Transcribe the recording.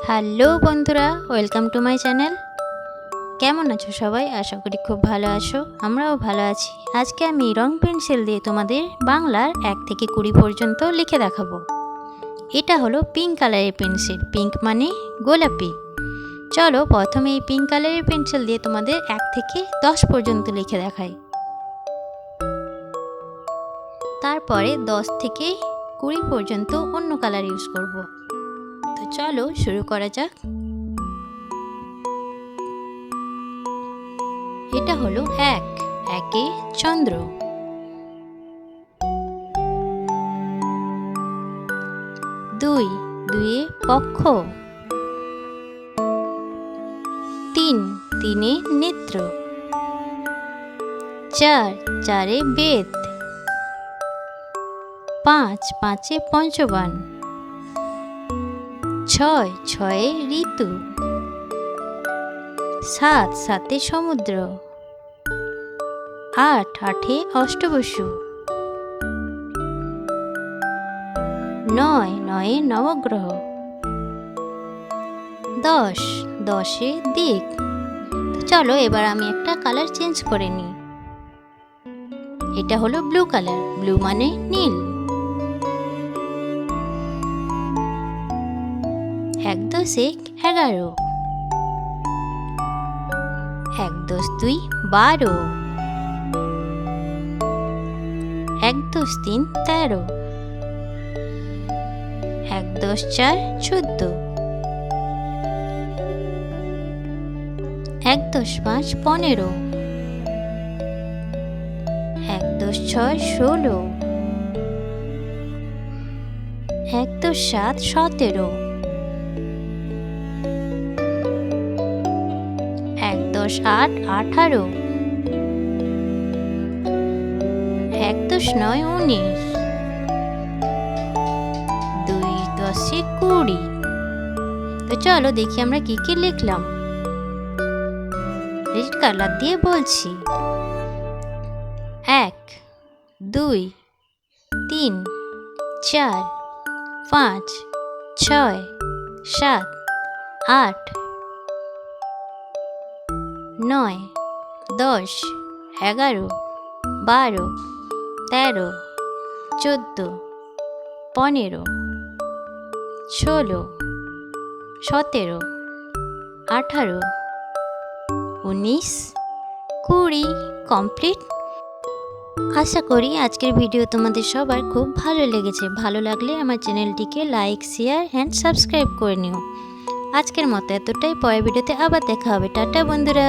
Hello বন্ধুরা, welcome to my channel. কেমন আছো সবাই? আশা করি খুব ভালো আছো, আমরাও ভালো আছি। আজকে আমি রং পেন্সিল দিয়ে তোমাদের বাংলার 1 থেকে 20 পর্যন্ত লিখে দেখাবো। এটা হলো পিঙ্ক কালারের পেন্সিল, পিঙ্ক মানে গোলাপি। চলো প্রথমে এই পিঙ্ক কালারের পেন্সিল দিয়ে তোমাদের 1 থেকে 10 পর্যন্ত লিখে দেখাই, তারপরে 10 থেকে 20 পর্যন্ত অন্য কালার ইউজ করব। তো চলো শুরু করা যাক। এটা হলো 1, একে চন্দ্র। 2, দুয়ে পক্ষ। 3, তিনে নেত্র। 4, চারে বেদ। 5, পাঁচে পঞ্চবান। 6, ছয়ে ঋতু। 7, সাতে সমুদ্র। 8, আটে অষ্টবসু। 9, নয়ে নবগ্রহ। 10, দশে দিক। তো চলো এবার আমি একটা কালার চেঞ্জ করে নিই। এটা হলো ব্লু কালার, ব্লু মানে নীল। 1 10 11। 1 10 2 12। 1 10 3 13। 1 10 4 14। 1 10 5 15। 1 10 6 16। 1 10 7 17। 1 10 8 18। 1 10 9 19। 2 10 20। তো চলো দেখি আমরা কি কি লিখলাম। রেড কালার দিয়ে বলছি। 1 2 3 4 5 6 7 8 9 10 11 12 13 14 15 16 17 18 19 20 কমপ্লিট। আশা করি আজকের ভিডিও তোমাদের সবার খুব ভালো লেগেছে। ভালো লাগলে আমার চ্যানেলটিকে লাইক, শেয়ার অ্যান্ড সাবস্ক্রাইব করে নিও। আজকের মতো এতটাই, পরের ভিডিওতে আবার দেখা হবে। টাটা বন্ধুরা।